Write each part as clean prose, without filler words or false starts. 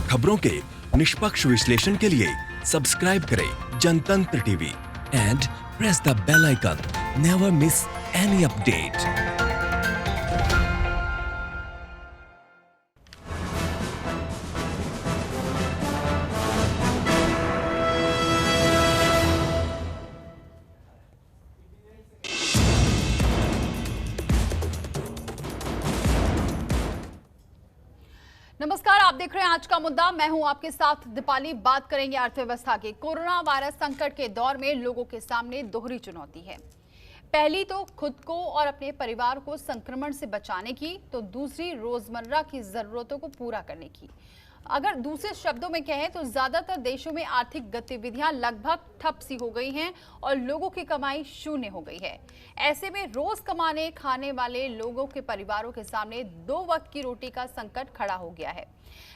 खबरों के निष्पक्ष विश्लेषण के लिए सब्सक्राइब करें Janatantra TV and press the bell icon. Never miss any update. नमस्कार, आप देख रहे हैं आज का मुद्दा। मैं हूं आपके साथ दीपाली। बात करेंगे अर्थव्यवस्था की। कोरोना वायरस संकट के दौर में लोगों के सामने दोहरी चुनौती है। पहली तो खुद को और अपने परिवार को संक्रमण से बचाने की, तो दूसरी रोजमर्रा की जरूरतों को पूरा करने की। अगर दूसरे शब्दों में कहें तो ज्यादातर देशों में आर्थिक गतिविधियां लगभग ठप सी हो गई हैं और लोगों की कमाई शून्य हो गई है। ऐसे में रोज कमाने खाने वाले लोगों के परिवारों के सामने 2 वक्त की रोटी का संकट खड़ा हो गया है।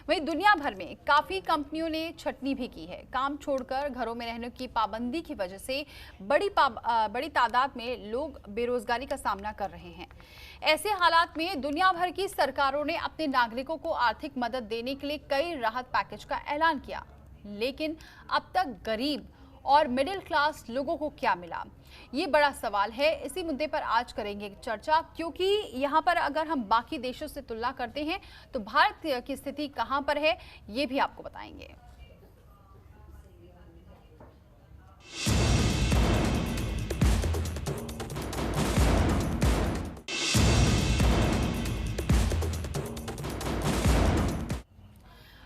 वहीं दुनिया भर में काफी कंपनियों ने छटनी भी की है। काम छोड़कर घरों में रहने की पाबंदी की वजह से बड़ी तादाद में लोग बेरोजगारी का सामना कर रहे हैं। ऐसे हालात में दुनिया भर की सरकारों ने अपने नागरिकों को आर्थिक मदद देने के लिए कई राहत पैकेज का ऐलान किया, लेकिन अब तक गरीब और मिडिल क्लास लोगों को क्या मिला, ये बड़ा सवाल है। इसी मुद्दे पर आज करेंगे चर्चा, क्योंकि यहाँ पर अगर हम बाकी देशों से तुलना करते हैं तो भारत की स्थिति कहाँ पर है, ये भी आपको बताएंगे।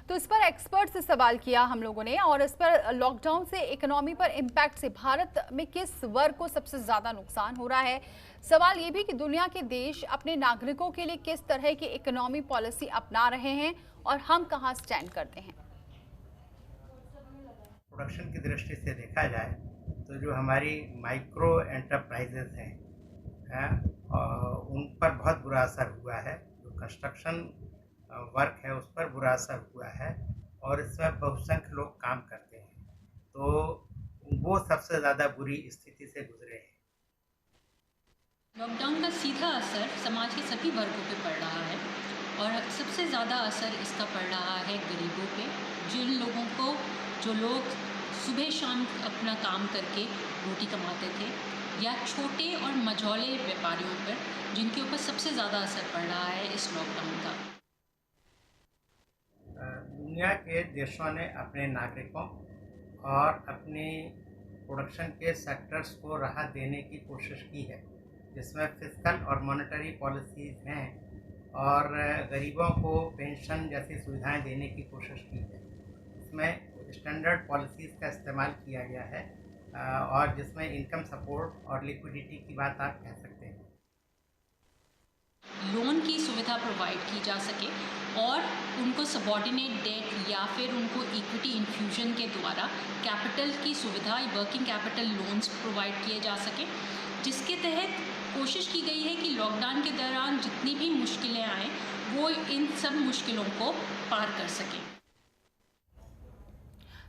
तो इस पर एक्सपर्ट से सवाल किया हम लोगों ने, और इस पर लॉकडाउन से इकोनॉमी पर इम्पैक्ट से भारत में किस वर्ग को सबसे ज्यादा नुकसान हो रहा है। सवाल ये भी कि दुनिया के देश अपने नागरिकों के लिए किस तरह की इकोनॉमी पॉलिसी अपना रहे हैं और हम कहां स्टैंड करते हैं। प्रोडक्शन की दृष्टि से देखा जाए तो जो हमारी माइक्रो एंटरप्राइजेस हैं उन पर बहुत बुरा असर हुआ है। जो कंस्ट्रक्शन वर्क है उस पर बुरा असर हुआ है और इसमें बहुसंख्य लोग काम करते हैं, तो वो सबसे ज़्यादा बुरी स्थिति से गुजरे हैं। लॉकडाउन का सीधा असर समाज के सभी वर्गों पे पड़ रहा है और सबसे ज़्यादा असर इसका पड़ रहा है गरीबों पे। जो लोग सुबह शाम अपना काम करके रोटी कमाते थे, या छोटे और मझौले व्यापारियों पर, जिनके ऊपर सबसे ज़्यादा असर पड़ रहा है इस लॉकडाउन का। दुनिया के देशों ने अपने नागरिकों और अपने प्रोडक्शन के सेक्टर्स को राहत देने की कोशिश की है, जिसमें फिस्कल और मॉनेटरी पॉलिसीज़ हैं और गरीबों को पेंशन जैसी सुविधाएं देने की कोशिश की है। इसमें स्टैंडर्ड पॉलिसीज़ का इस्तेमाल किया गया है और जिसमें इनकम सपोर्ट और लिक्विडिटी की बात आप कह सकते हैं। लोन की सुविधा प्रोवाइड की जा सके और उनको सबॉर्डिनेट डेट या फिर उनको इक्विटी इन्फ्यूजन के द्वारा कैपिटल की सुविधा, वर्किंग कैपिटल लोन्स प्रोवाइड किए जा सके, जिसके तहत कोशिश की गई है कि लॉकडाउन के दौरान जितनी भी मुश्किलें आएँ वो इन सब मुश्किलों को पार कर सकें।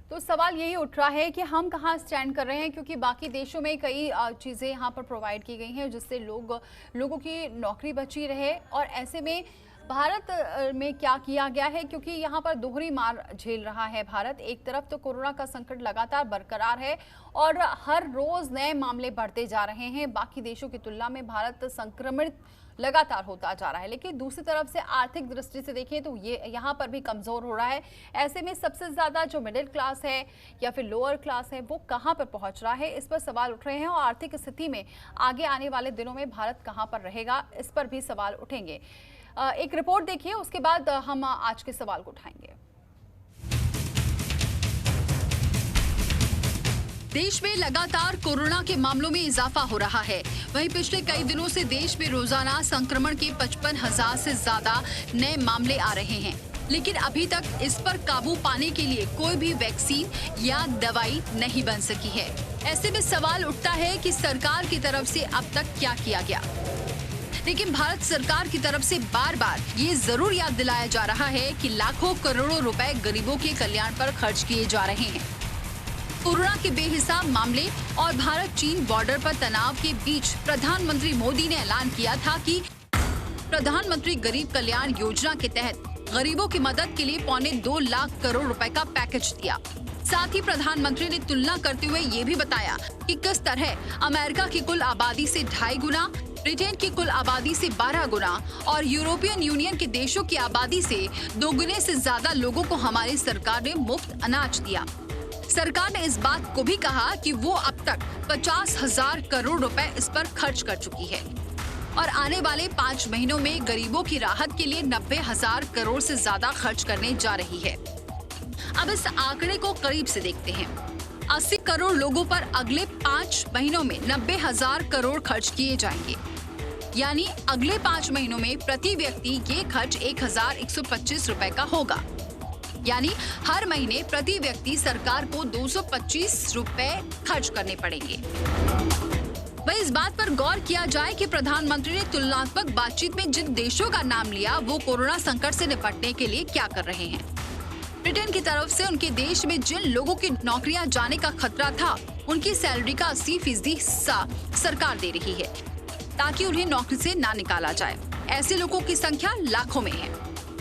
तो सवाल यही उठ रहा है कि हम कहाँ स्टैंड कर रहे हैं, क्योंकि बाकी देशों में कई चीज़ें यहाँ पर प्रोवाइड की गई हैं जिससे लोगों की नौकरी बची रहे। और ऐसे में भारत में क्या किया गया है, क्योंकि यहाँ पर दोहरी मार झेल रहा है भारत। एक तरफ तो कोरोना का संकट लगातार बरकरार है और हर रोज नए मामले बढ़ते जा रहे हैं। बाकी देशों की तुलना में भारत संक्रमित लगातार होता जा रहा है, लेकिन दूसरी तरफ से आर्थिक दृष्टि से देखें तो ये यहाँ पर भी कमजोर हो रहा है। ऐसे में सबसे ज्यादा जो मिडिल क्लास है या फिर लोअर क्लास है वो कहाँ पर पहुंच रहा है, इस पर सवाल उठ रहे हैं। और आर्थिक स्थिति में आगे आने वाले दिनों में भारत कहाँ पर रहेगा, इस पर भी सवाल उठेंगे। एक रिपोर्ट देखिए, उसके बाद हम आज के सवाल को उठाएंगे। देश में लगातार कोरोना के मामलों में इजाफा हो रहा है। वहीं पिछले कई दिनों से देश में रोजाना संक्रमण के 55,000 से ज्यादा नए मामले आ रहे हैं, लेकिन अभी तक इस पर काबू पाने के लिए कोई भी वैक्सीन या दवाई नहीं बन सकी है। ऐसे में सवाल उठता है कि सरकार की तरफ से अब तक क्या किया गया। लेकिन भारत सरकार की तरफ से बार बार ये जरूर याद दिलाया जा रहा है कि लाखों करोड़ों रुपए गरीबों के कल्याण पर खर्च किए जा रहे हैं। कोरोना के बेहिसाब मामले और भारत चीन बॉर्डर पर तनाव के बीच प्रधानमंत्री मोदी ने ऐलान किया था कि प्रधानमंत्री गरीब कल्याण योजना के तहत गरीबों की मदद के लिए 2.25 लाख करोड़ रुपए का पैकेज दिया। साथ ही प्रधानमंत्री ने तुलना करते हुए ये भी बताया कि किस तरह अमेरिका की कुल आबादी से 2.5 गुना, ब्रिटेन की कुल आबादी से 12 गुना और यूरोपियन यूनियन के देशों की आबादी से 2 गुने से ज्यादा लोगों को हमारी सरकार ने मुफ्त अनाज दिया। सरकार ने इस बात को भी कहा कि वो अब तक 50,000 करोड़ रुपए इस पर खर्च कर चुकी है और आने वाले 5 महीनों में गरीबों की राहत के लिए 90,000 करोड़ से ज्यादा खर्च करने जा रही है। अब इस आंकड़े को करीब से देखते हैं। 80 करोड़ लोगों पर अगले 5 महीनों में 90,000 करोड़ खर्च किए जाएंगे, यानी अगले 5 महीनों में प्रति व्यक्ति ये खर्च 1,125 रुपए का होगा। यानी हर महीने प्रति व्यक्ति सरकार को 225 रुपए खर्च करने पड़ेंगे। वही इस बात पर गौर किया जाए कि प्रधानमंत्री ने तुलनात्मक बातचीत में जिन देशों का नाम लिया वो कोरोना संकट से निपटने के लिए क्या कर रहे हैं। ब्रिटेन की तरफ से उनके देश में जिन लोगों की नौकरियां जाने का खतरा था, उनकी सैलरी का 80% हिस्सा सरकार दे रही है ताकि उन्हें नौकरी से ना निकाला जाए। ऐसे लोगों की संख्या लाखों में है।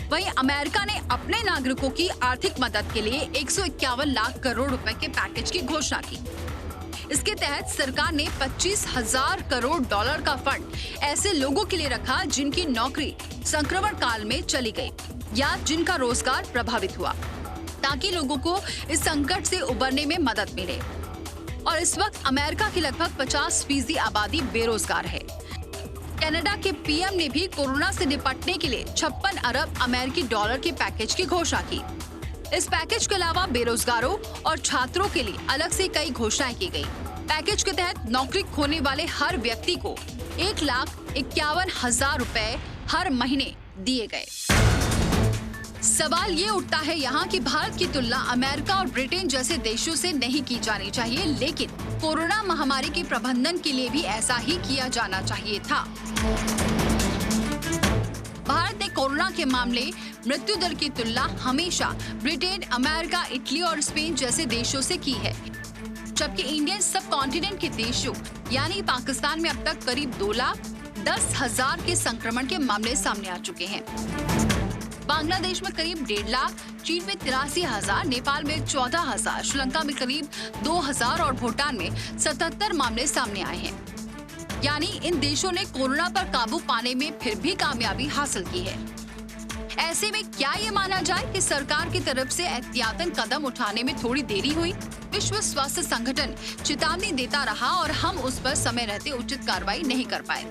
वहीं अमेरिका ने अपने नागरिकों की आर्थिक मदद के लिए 151 लाख करोड़ रुपए के पैकेज की घोषणा की। इसके तहत सरकार ने 25,000 करोड़ डॉलर का फंड ऐसे लोगों के लिए रखा जिनकी नौकरी संक्रमण काल में चली गई या जिनका रोजगार प्रभावित हुआ, ताकि लोगों को इस संकट से उबरने में मदद मिले। और इस वक्त अमेरिका की लगभग 50% आबादी बेरोजगार है। कनाडा के पीएम ने भी कोरोना से निपटने के लिए 56 अरब अमेरिकी डॉलर के पैकेज की घोषणा की। इस पैकेज के अलावा बेरोजगारों और छात्रों के लिए अलग से कई घोषणाएं की गई। पैकेज के तहत नौकरी खोने वाले हर व्यक्ति को 1,51,000 रुपए हर महीने दिए गए। सवाल ये उठता है यहाँ कि भारत की तुलना अमेरिका और ब्रिटेन जैसे देशों से नहीं की जानी चाहिए, लेकिन कोरोना महामारी के प्रबंधन के लिए भी ऐसा ही किया जाना चाहिए था। भारत ने कोरोना के मामले मृत्यु दर की तुलना हमेशा ब्रिटेन, अमेरिका, इटली और स्पेन जैसे देशों से की है, जबकि इंडियन सब कॉन्टिनेंट के देशों यानी पाकिस्तान में अब तक करीब 2,10,000 के संक्रमण के मामले सामने आ चुके हैं। बांग्लादेश में करीब 1.5 लाख, चीन में 83,000, नेपाल में 14,000, श्रीलंका में करीब 2,000 और भूटान में 77 मामले सामने आए हैं। यानी इन देशों ने कोरोना पर काबू पाने में फिर भी कामयाबी हासिल की है। ऐसे में क्या ये माना जाए कि सरकार की तरफ से एहतियातन कदम उठाने में थोड़ी देरी हुई? विश्व स्वास्थ्य संगठन चेतावनी देता रहा और हम उस पर समय रहते उचित कार्रवाई नहीं कर पाए।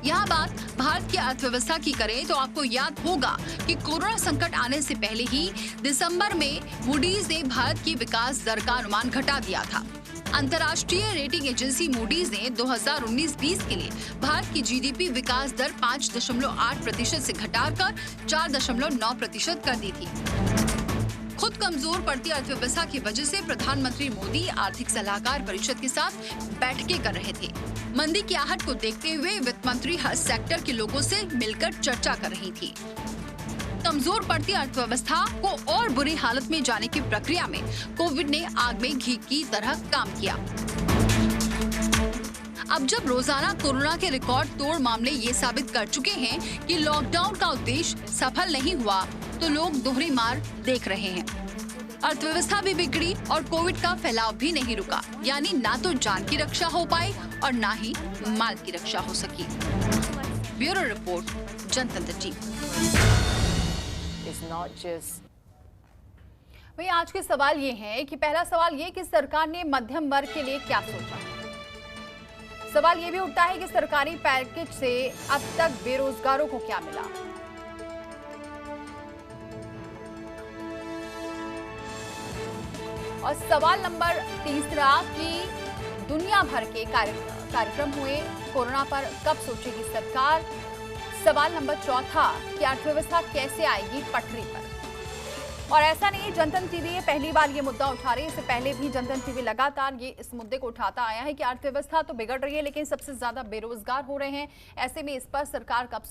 यहाँ बात भारत की अर्थव्यवस्था की करें तो आपको याद होगा कि कोरोना संकट आने से पहले ही दिसंबर में मूडीज ने भारत की विकास दर का अनुमान घटा दिया था। अंतर्राष्ट्रीय रेटिंग एजेंसी मूडीज ने 2019-20 के लिए भारत की जीडीपी विकास दर 5.8% से घटाकर 4.9% कर दी थी। खुद कमजोर पड़ती अर्थव्यवस्था की वजह से प्रधानमंत्री मोदी आर्थिक सलाहकार परिषद के साथ बैठकें कर रहे थे। मंदी की आहट को देखते हुए वित्त मंत्री हर सेक्टर के लोगों से मिलकर चर्चा कर रही थी। कमजोर पड़ती अर्थव्यवस्था को और बुरी हालत में जाने की प्रक्रिया में कोविड ने आग में घी की तरह काम किया। अब जब रोजाना कोरोना के रिकॉर्ड तोड़ मामले ये साबित कर चुके हैं कि लॉकडाउन का उद्देश्य सफल नहीं हुआ, तो लोग दोहरी मार देख रहे हैं। अर्थव्यवस्था भी बिगड़ी और कोविड का फैलाव भी नहीं रुका, यानी ना तो जान की रक्षा हो पाई और ना ही माल की रक्षा हो सकी। ब्यूरो रिपोर्ट, जनतंत्र टीवी। वही आज के सवाल ये हैं कि पहला सवाल ये कि सरकार ने मध्यम वर्ग के लिए क्या सोचा। सवाल ये भी उठता है कि सरकारी पैकेज से अब तक बेरोजगारों को क्या मिला। और सवाल नंबर तीसरा कि दुनिया भर के कार्यक्रम हुए, कोरोना पर कब सोचेगी सरकार। सवाल नंबर चौथा कि अर्थव्यवस्था कैसे आएगी पटरी पर। और ऐसा नहीं, जनतंत्र टीवी पहली बार ये मुद्दा उठा रही है। इससे पहले भी जनतंत्र टीवी लगातार ये इस मुद्दे को उठाता आया है कि अर्थव्यवस्था तो बिगड़ रही है, लेकिन सबसे ज्यादा बेरोजगार हो रहे हैं। ऐसे में इस पर सरकार कब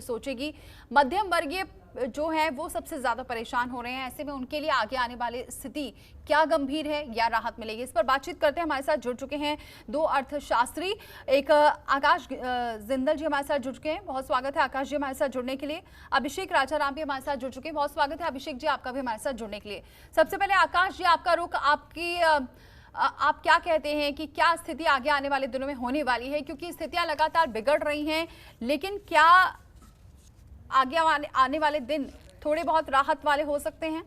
सोचेगी। मध्यम वर्गीय जो है वो सबसे ज्यादा परेशान हो रहे हैं। ऐसे में उनके लिए आगे आने वाली स्थिति क्या गंभीर है या राहत मिलेगी, इस पर बातचीत करते हैं। हमारे साथ जुड़ चुके हैं दो अर्थशास्त्री, एक आकाश जिंदल जी हमारे साथ जुड़ चुके हैं, बहुत स्वागत है आकाश जी हमारे साथ जुड़ने के लिए। अभिषेक राजाराम भी हमारे साथ जुड़ चुके हैं, बहुत स्वागत है अभिषेक जी आपका भी हमारे साथ जुड़ने के लिए। सबसे पहले आकाश जी, आपका रुख, आप क्या कहते हैं कि क्या स्थिति आगे आने वाले दिनों में होने वाली है, क्योंकि स्थितियां लगातार बिगड़ रही हैं, लेकिन क्या आगे आने वाले दिन थोड़े बहुत राहत वाले हो सकते हैं?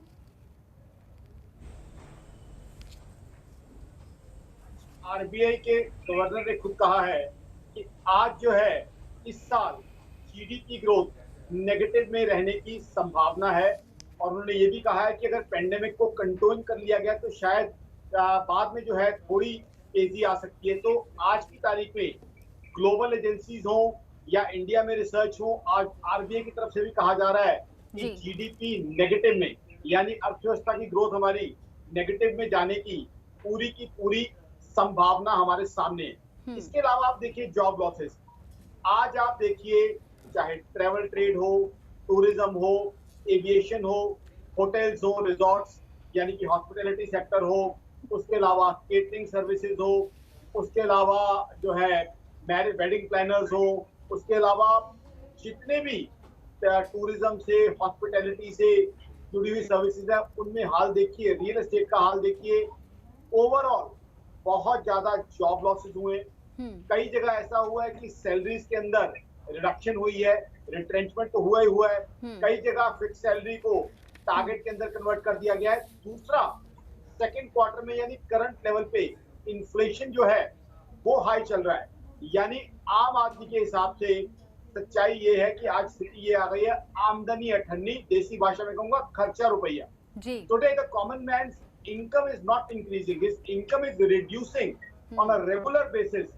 आरबीआई के गवर्नर ने खुद कहा है कि आज जो है इस साल जीडीपी ग्रोथ नेगेटिव में रहने की संभावना है, और उन्होंने ये भी कहा है कि अगर पेंडेमिक को कंट्रोल कर लिया गया तो शायद बाद में जो है थोड़ी तेजी आ सकती है। तो आज की तारीख में ग्लोबल एजेंसीज हो या इंडिया में रिसर्च हो, आज आरबीआई की तरफ से भी कहा जा रहा है कि जीडीपी नेगेटिव में, यानी अर्थव्यवस्था की ग्रोथ हमारी नेगेटिव में जाने की पूरी संभावना हमारे सामने है। इसके अलावा आप देखिए जॉब लॉसेस, आज आप देखिए चाहे ट्रेवल ट्रेड हो, टूरिज्म हो, एविएशन हो, होटल्स हो, रिजॉर्ट्स यानी कि हॉस्पिटैलिटी सेक्टर हो, उसके अलावा केटरिंग सर्विसेज हो, उसके अलावा जो है मैरिज वेडिंग प्लानर्स हो, उसके अलावा जितने भी टूरिज्म से हॉस्पिटैलिटी से जुड़ी हुई सर्विसेज है उनमें हाल देखिए, रियल एस्टेट का हाल देखिए, ओवरऑल बहुत ज्यादा जॉब लॉसेस हुए। कई जगह ऐसा हुआ है कि सैलरीज के अंदर रिडक्शन हुई है, रिट्रेंचमेंट तो हुआ ही हुआ है, कई जगह फिक्स सैलरी को टारगेट के अंदर कन्वर्ट कर दिया गया है। दूसरा, सेकेंड क्वार्टर में यानी करंट लेवल पे इन्फ्लेशन जो है वो हाई चल रहा है, यानी आम आदमी के हिसाब से सच्चाई ये है कि आज स्थिति ये आ गई है, आमदनी अठन्नी, देसी भाषा में कहूंगा खर्चा रुपया। Today the common man's income is not increasing, his income is reducing on a regular basis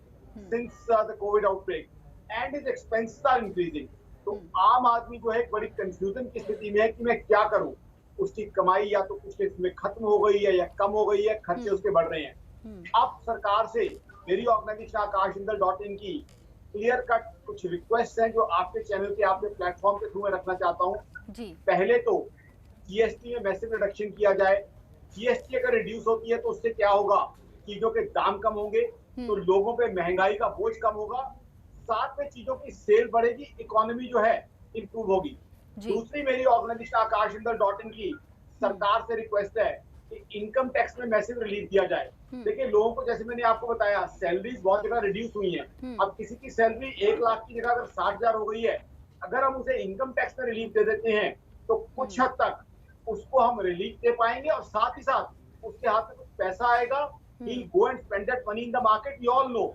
since the COVID outbreak, and his expenses are increasing. तो आम आदमी जो है एक बड़ी कंफ्यूजन की स्थिति में है कि मैं क्या करूं, उसकी कमाई या तो कुछ इसमें खत्म हो गई है या कम हो गई है, खर्चे उसके बढ़ रहे हैं। अब सरकार से मेरी ऑर्गेनाइजेशन akashjindal.in की क्लियर कट कुछ रिक्वेस्ट हैं जो आपके चैनल के, आपके प्लेटफॉर्म के थ्रू मैं रखना चाहता हूँ। पहले तो जीएसटी में मैसिव रिडक्शन किया जाए। जीएसटी अगर रिड्यूस होती है तो उससे क्या होगा, चीजों के दाम कम होंगे, तो लोगों पे महंगाई का बोझ कम होगा, साथ में चीजों की सेल बढ़ेगी, इकोनॉमी जो है इंप्रूव होगी। दूसरी मेरी ऑर्गेनाइजेशन akashjindal.in की सरकार से रिक्वेस्ट है कि इनकम टैक्स में मैसिव रिलीफ दिया जाए। देखिए लोगों को, जैसे मैंने आपको बताया, सैलरीज बहुत जगह रिड्यूस हुई हैं। अब किसी की सैलरी 1 लाख की जगह अगर 60,000 हो गई है, अगर हम उसे इनकम टैक्स में रिलीफ दे देते हैं तो कुछ हद तक उसको हम रिलीफ दे पाएंगे, और साथ ही साथ उसके हाथ में कुछ पैसा आएगा। He'll go and spend that money in the market. You all know,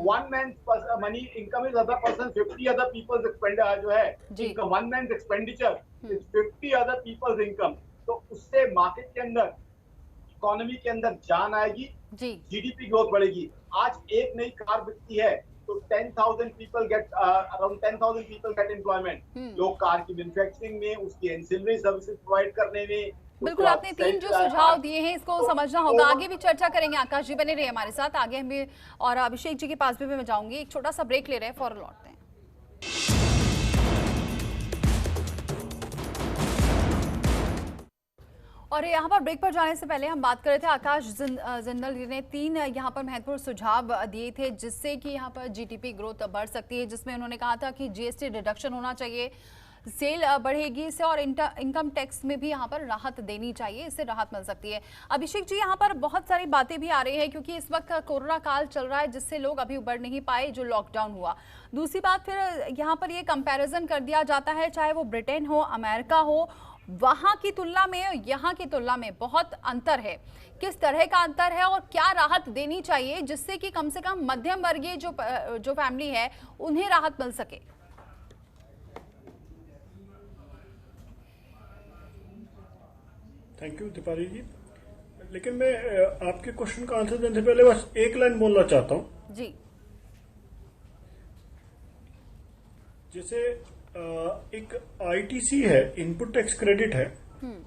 one man's money income is other person 50 other people's expenditure जो है income, one man's expenditure is 50 other people's income। तो उससे मार्केट के अंदर, economy के अंदर जान आएगी, जीडीपी ग्रोथ बढ़ेगी। आज एक नई कार बिकती है तो 10,000 people get around 10,000 people get employment। लोग कार की मैन्युफैक्चरिंग में, उसकी एंसिलरी सर्विसेज प्रोवाइड करने में। बिल्कुल, आपने 3 जो सुझाव दिए हैं इसको समझना होगा। आगे भी चर्चा करेंगे, आकाश जी बने रहे हमारे साथ, आगे हम भी, और अभिषेक जी के पास भी मैं जाऊंगी। एक छोटा सा ब्रेक ले रहे हैं, फौरन लौटते हैं। और यहाँ पर ब्रेक पर जाने से पहले हम बात कर रहे थे, आकाश जिंदल जी ने 3 यहाँ पर महत्वपूर्ण सुझाव दिए थे जिससे कि यहाँ पर जीडीपी ग्रोथ बढ़ सकती है, जिसमें उन्होंने कहा था कि जीएसटी रिडक्शन होना चाहिए, सेल बढ़ेगी इससे, और इनकम टैक्स में भी यहाँ पर राहत देनी चाहिए, इससे राहत मिल सकती है। अभिषेक जी, यहाँ पर बहुत सारी बातें भी आ रही हैं क्योंकि इस वक्त कोरोना काल चल रहा है जिससे लोग अभी उबर नहीं पाए, जो लॉकडाउन हुआ। दूसरी बात, फिर यहाँ पर ये कंपैरिजन कर दिया जाता है, चाहे वो ब्रिटेन हो, अमेरिका हो, वहां की तुलना में यहाँ की तुलना में बहुत अंतर है। किस तरह का अंतर है और क्या राहत देनी चाहिए जिससे कि कम से कम मध्यम वर्गीय जो फैमिली है उन्हें राहत मिल सके? थैंक यू दीपाली जी, लेकिन मैं आपके क्वेश्चन का आंसर देने से पहले बस एक लाइन बोलना चाहता हूं जी। जैसे एक आईटीसी है, इनपुट टैक्स क्रेडिट है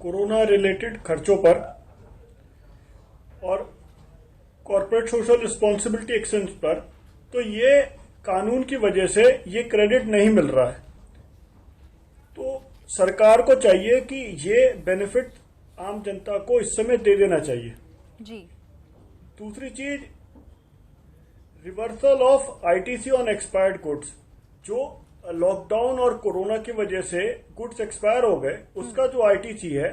कोरोना रिलेटेड खर्चों पर, और कॉर्पोरेट सोशल रिस्पॉन्सिबिलिटी एक्सचेंज पर, तो ये कानून की वजह से ये क्रेडिट नहीं मिल रहा है। तो सरकार को चाहिए कि ये बेनिफिट आम जनता को इस समय दे देना चाहिए। जी। दूसरी चीज, reversal of ITC on expired goods. जो लॉकडाउन और कोरोना की वजह से गुड्स एक्सपायर हो गए, उसका जो आईटीसी है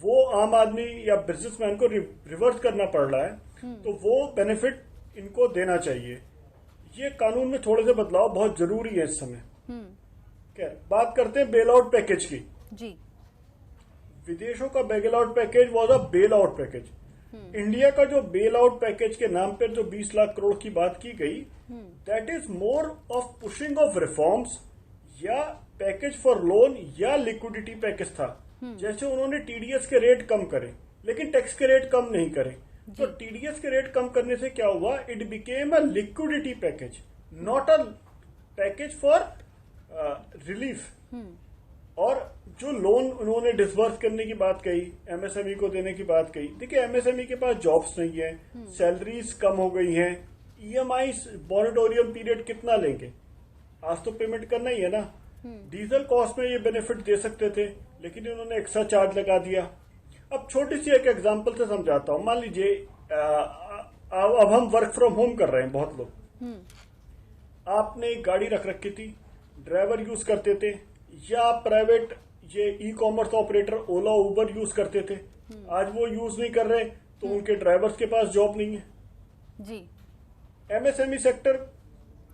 वो आम आदमी या बिजनेसमैन को रिवर्स करना पड़ रहा है, तो वो बेनिफिट इनको देना चाहिए। ये कानून में थोड़े से बदलाव बहुत जरूरी है इस समय। क्या बात करते हैं बेल आउट पैकेज की। जी। विदेशों का bail out package was a bail out package. India का जो बेल आउट पैकेज के नाम पर जो 20 लाख करोड़ की बात की गई, that is more of pushing of reforms या पैकेज फॉर लोन या लिक्विडिटी पैकेज था। जैसे उन्होंने टीडीएस के रेट कम करे लेकिन टैक्स के रेट कम नहीं करे, तो टीडीएस के रेट कम करने से क्या हुआ, it became a liquidity package, not a package for relief. और जो लोन उन्होंने डिसबर्स करने की बात कही, एमएसएमई को देने की बात कही, देखिए एमएसएमई के पास जॉब्स नहीं है, सैलरीज कम हो गई हैं, ईएमआई मॉनिटोरियम पीरियड कितना लेंगे, आज तो पेमेंट करना ही है ना। डीजल कॉस्ट में ये बेनिफिट दे सकते थे लेकिन इन्होंने एक्स्ट्रा चार्ज लगा दिया। अब छोटी सी एक एग्जांपल से समझाता हूं। मान लीजिए अब हम वर्क फ्रॉम होम कर रहे हैं बहुत लोग। आपने एक गाड़ी रख रखी थी, ड्राइवर यूज करते थे, या प्राइवेट ये ई कॉमर्स ऑपरेटर ओला उबर यूज करते थे, आज वो यूज नहीं कर रहे तो उनके ड्राइवर्स के पास जॉब नहीं है। जी। एमएसएमई सेक्टर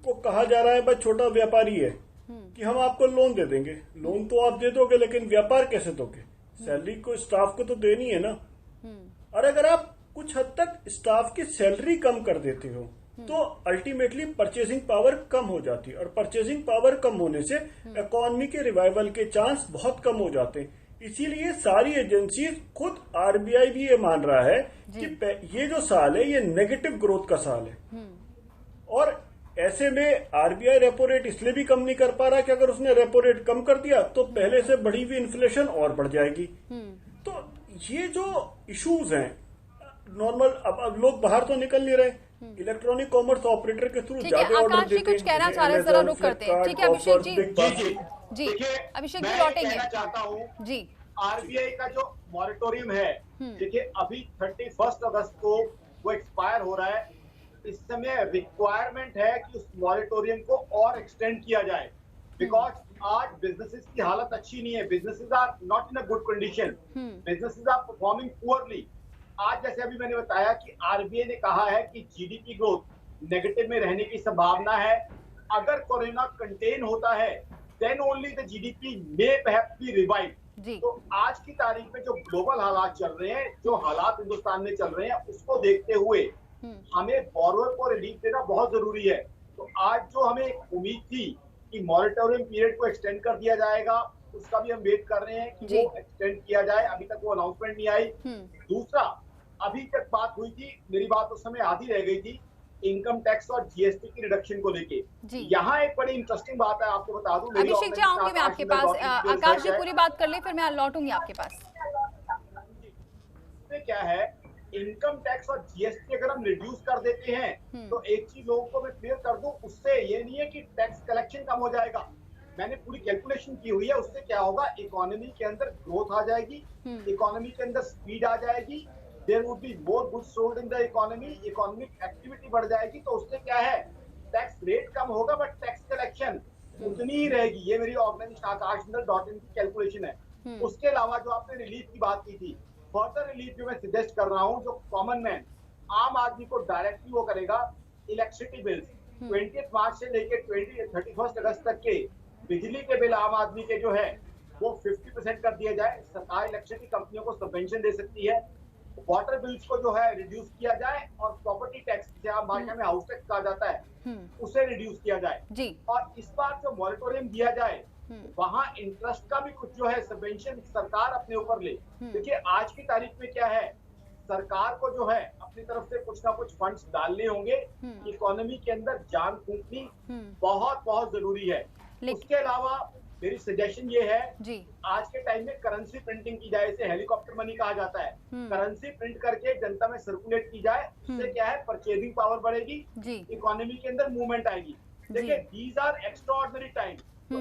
को कहा जा रहा है भाई छोटा व्यापारी है कि हम आपको लोन दे देंगे। लोन तो आप दे दोगे लेकिन व्यापार कैसे दोगे, सैलरी को स्टाफ को तो देनी है ना। और अगर आप कुछ हद तक स्टाफ की सैलरी कम कर देते हो तो अल्टीमेटली परचेसिंग पावर कम हो जाती है, और परचेसिंग पावर कम होने से इकोनॉमी के रिवाइवल के चांस बहुत कम हो जाते हैं। इसीलिए सारी एजेंसी, खुद आरबीआई भी ये मान रहा है कि ये जो साल है ये नेगेटिव ग्रोथ का साल है। और ऐसे में आरबीआई रेपो रेट इसलिए भी कम नहीं कर पा रहा कि अगर उसने रेपो रेट कम कर दिया तो पहले से बढ़ी हुई इन्फ्लेशन और बढ़ जाएगी। तो ये जो इश्यूज हैं नॉर्मल, अब लोग बाहर तो निकल नहीं रहे, इलेक्ट्रॉनिक कॉमर्स ऑपरेटर के थ्रू ज्यादा ऑर्डर देते हैं। कुछ कहना चाह रहे हैं, जरा रुक करते हैं। ठीक है अभिषेक जी। जी अभिषेक जी लौटेंगे। कहना चाहता हूँ जी, आरबीआई का जो मॉरिटोरियम है, देखिए अभी 31 अगस्त को वो एक्सपायर हो रहा है। इस समय रिक्वायरमेंट है कि उस मॉरिटोरियम को और एक्सटेंड किया जाए, बिकॉज आज बिजनेसेस की हालत अच्छी नहीं है। Businesses are not in a good condition, businesses are performing poorly. आज जैसे अभी मैंने बताया कि आरबीआई ने कहा है कि जीडीपी ग्रोथ नेगेटिव में रहने की संभावना है। अगर कोरोना कंटेन होता है then only the GDP may perhaps be revive. तो आज की तारीख में जो ग्लोबल हालात चल रहे हैं, जो हालात हिंदुस्तान में चल रहे हैं, उसको देखते हुए हमें बोरोवर को रिलीफ देना बहुत जरूरी है। तो आज जो हमें उम्मीद थी कि मॉरिटोरियम पीरियड को एक्सटेंड कर दिया जाएगा, उसका भी हम वेट कर रहे हैं कि वो एक्सटेंड किया जाए। अभी तक वो अनाउंसमेंट नहीं आई। दूसरा, अभी तक बात हुई थी, मेरी बात उस समय आधी रह गई थी, इनकम टैक्स और जीएसटी की रिडक्शन को लेके। यहाँ एक बड़ी इंटरेस्टिंग बात है, आपको बता दूं। अभिषेक जी आऊंगी मैं आपके पास, आकाश जी पूरी बात कर ले फिर मैं लौटूंगी आपके पास। क्या है, इनकम टैक्स और जीएसटी अगर हम रिड्यूस कर देते हैं तो एक चीज लोगों को मैं क्लियर कर दूं, उससे ये नहीं है कि टैक्स कलेक्शन कम हो जाएगा। मैंने पूरी कैलकुलेशन की हुई है। उससे क्या होगा, इकोनॉमी के अंदर ग्रोथ आ जाएगी, इकोनॉमी के अंदर स्पीड आ जाएगी, there would be more goods sold in the economy, economic activity बढ़ जाएगी। तो उससे क्या है, टैक्स रेट कम होगा बट टैक्स कलेक्शन उतनी ही रहेगी। ये मेरी ऑर्गेनाइजेशन आकाशमंडल.in की कैलकुलेशन है। उसके अलावा जो आपने रिलीफ की बात की थी, फर्दर रिलीफ जो मैं सजेस्ट कर रहा हूँ, जो कॉमन मैन आम आदमी को डायरेक्टली वो करेगा, इलेक्ट्रिसिटी बिल्स 20 मार्च से लेकर 31 अगस्त तक के बिजली के बिल आम आदमी के जो है वो 50% कर दिया जाए। सरकार इलेक्ट्रिसिटी कंपनियों को सबवेंशन दे सकती है। वाटर बिल्स को जो है रिड्यूस किया जाए, और प्रॉपर्टी टैक्स जिसे आम भाषा में हाउस टैक्स कहा जाता है उसे रिड्यूस किया जाए। और इस बार जो मॉरिटोरियम दिया जाए वहां इंटरेस्ट का भी कुछ जो है सबवेंशन सरकार अपने ऊपर ले। देखिए आज की तारीख में क्या है, सरकार को जो है अपनी तरफ से कुछ ना कुछ फंड्स डालने होंगे। इकोनॉमी के अंदर जान फूंकनी बहुत बहुत जरूरी है। उसके अलावा मेरी सजेशन ये है, आज के टाइम में करेंसी प्रिंटिंग की जाए, इसे हेलीकॉप्टर मनी कहा जाता है। करेंसी प्रिंट करके जनता में सर्कुलेट की जाए, उससे क्या है, परचेजिंग पावर बढ़ेगी, इकोनॉमी के अंदर मूवमेंट आएगी। देखिए these are extraordinary time.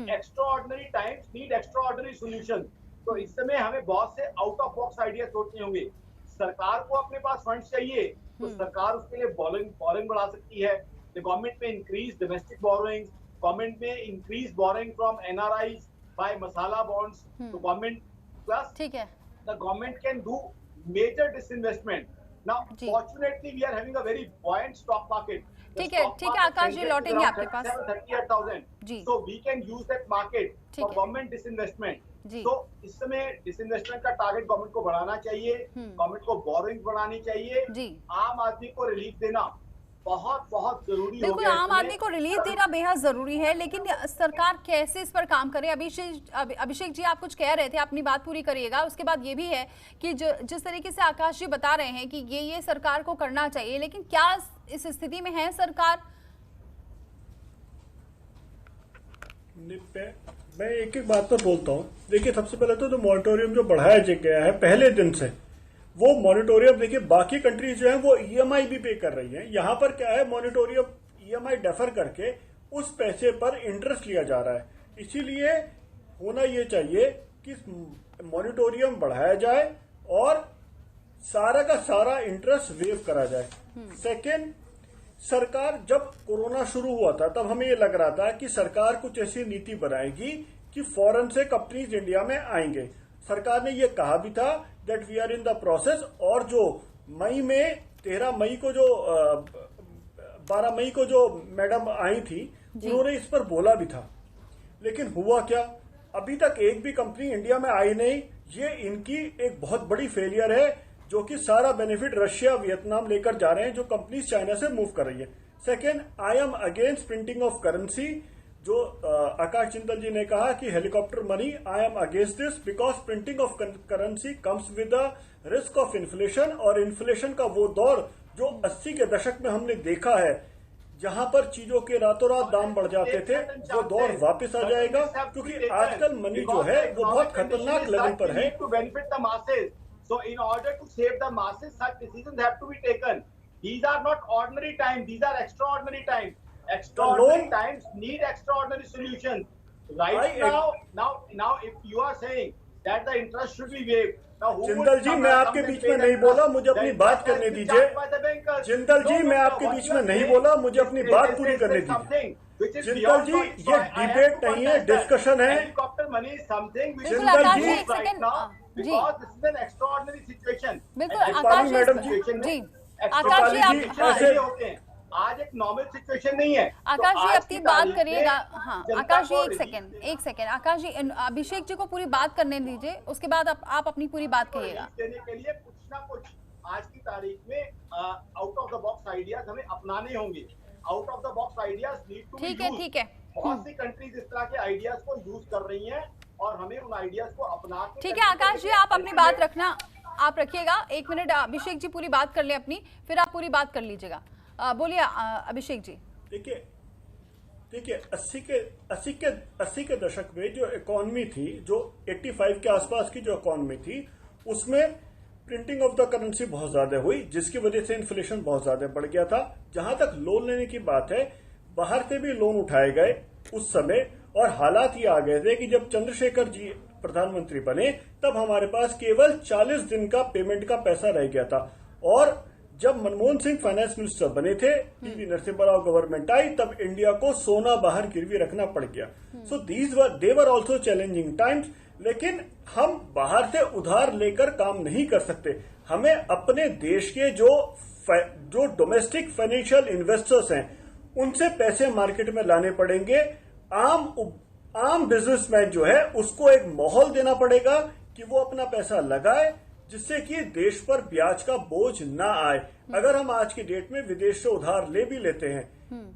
Extraordinary times need extraordinary solution. तो इस समय हमें बहुत से आउट ऑफ बॉक्स आइडिया सोचने होंगे। सरकार को अपने पास फंड्स चाहिए तो सरकार उसके लिए बोरिंग बढ़ा सकती है। The government may increase domestic borrowing, government may increase borrowing from NRIs by masala bonds. तो गवर्नमेंट प्लस ठीक है, the government can do major disinvestment. Now, ji. fortunately, we are having a very buoyant stock market. The ठीक है, stock ठीक है, market Akash ji, index is लौटेंगे around आपके पास। 38,000. जी। So we can use that market ठीक for है। government disinvestment. जी। तो इस समय disinvestment का टारगेट गवर्नमेंट को बढ़ाना चाहिए, गवर्नमेंट को बोरिंग बढ़ानी चाहिए, जी। आम आदमी को रिलीफ देना बहुत बहुत जरूरी हो बिल्कुल, गया। आम आदमी को रिलीफ देना बेहद जरूरी है, लेकिन सरकार कैसे इस पर काम करे? अभिषेक जी, आप कुछ कह रहे थे, अपनी बात पूरी करिएगा। उसके बाद ये भी है कि जिस तरीके से आकाश जी बता रहे हैं कि ये सरकार को करना चाहिए, लेकिन क्या इस स्थिति में है सरकार? मैं एक एक बात पर बोलता हूँ। देखिए, सबसे पहले तो मॉनिटोरियम जो बढ़ाया गया है पहले दिन से, वो मॉनिटोरियम देखिए बाकी कंट्रीज जो है वो ईएमआई भी पे कर रही हैं। यहाँ पर क्या है, मॉनिटोरियम ईएमआई डेफर करके उस पैसे पर इंटरेस्ट लिया जा रहा है। इसीलिए होना ये चाहिए कि मॉनिटोरियम बढ़ाया जाए और सारा का सारा इंटरेस्ट वेव करा जाए। सेकेंड, सरकार जब कोरोना शुरू हुआ था तब हमें ये लग रहा था कि सरकार कुछ ऐसी नीति बनाएगी कि फॉरेन से कंपनीज इंडिया में आएंगे। सरकार ने ये कहा भी था that we are in the process, और जो मई में 13 मई को जो 12 मई को जो मैडम आई थी उन्होंने इस पर बोला भी था। लेकिन हुआ क्या, अभी तक एक भी कंपनी इंडिया में आई नहीं। ये इनकी एक बहुत बड़ी फेलियर है, जो कि सारा बेनिफिट रशिया वियतनाम लेकर जा रहे हैं, जो कंपनीज चाइना से मूव कर रही है। Second, I am against printing of currency. जो आकाश जिंदल जी ने कहा कि helicopter money, I am against this because printing of currency comes with the risk of inflation, और इन्फ्लेशन का वो दौर जो 80 के दशक में हमने देखा है, जहां पर चीजों के रातों रात दाम बढ़ जाते थे, वो दौर वापस आ जाएगा। क्योंकि आजकल मनी जो है वो बहुत खतरनाक लेवल पर है। To benefit the masses, so in order to save the masses such decisions have to be taken. These are not ordinary times, these are extraordinary times. Extraordinary times need extraordinary solutions. Right now if you are saying that the interest should be waived, now who Jindal ji, मैं आपके बीच में नहीं बोला, मुझे अपनी बात करने दीजिए। जिंदल जी, मैं आपके बीच में नहीं बोला, मुझे अपनी बात पूरी करने दीजिए। जिंदल जी, ये डिबेट नहीं है, डिस्कशन है। Helicopter money is something Jindal ji, because this is an extraordinary situation. बिल्कुल आकाश जी, मैडम जी आकाश जी, जी आप ऐसे होते हैं। आज एक नॉर्मल सिचुएशन नहीं है। आकाश जी अपनी बात करिएगा। हाँ, आकाश जी एक सेकेंड आकाश जी, अभिषेक जी को पूरी बात करने दीजिए, उसके बाद आप अपनी पूरी बात कहिएगा। देने के लिए कुछ ना कुछ आज की तारीख में out of the box ideas हमें अपनाने होंगे। Out of the box ideas need to be used. ठीक है। बहुत सी कंट्रीज इस तरह के आइडियाज को यूज कर रही हैं और हमें उन आइडियाज को अपना के। ठीक है आकाश जी, आप अपनी बात रखना, आप रखिएगा। 1 मिनट, अभिषेक जी पूरी बात कर ले अपनी, फिर आप पूरी बात कर लीजिएगा। बोलिए अभिषेक जी। देखिए 80 के दशक में जो इकोनॉमी थी, जो 85 के आसपास की जो इकोनॉमी थी, उसमें प्रिंटिंग ऑफ द करेंसी बहुत ज्यादा हुई, जिसकी वजह से इन्फ्लेशन बहुत ज्यादा बढ़ गया था। जहां तक लोन लेने की बात है, बाहर से भी लोन उठाए गए उस समय, और हालात ये आ गए थे कि जब चंद्रशेखर जी प्रधानमंत्री बने तब हमारे पास केवल 40 दिन का पेमेंट का पैसा रह गया था। और जब मनमोहन सिंह फाइनेंस मिनिस्टर बने थे, पीवी नरसिम्हा राव गवर्नमेंट आई, तब इंडिया को सोना बाहर गिरवी रखना पड़ गया। सो दे वर ऑल्सो चैलेंजिंग टाइम्स। लेकिन हम बाहर से उधार लेकर काम नहीं कर सकते। हमें अपने देश के जो डोमेस्टिक फाइनेंशियल इन्वेस्टर्स हैं, उनसे पैसे मार्केट में लाने पड़ेंगे। आम बिजनेसमैन जो है उसको एक माहौल देना पड़ेगा कि वो अपना पैसा लगाए, जिससे कि देश पर ब्याज का बोझ ना आए। अगर हम आज की डेट में विदेश से उधार ले भी लेते हैं,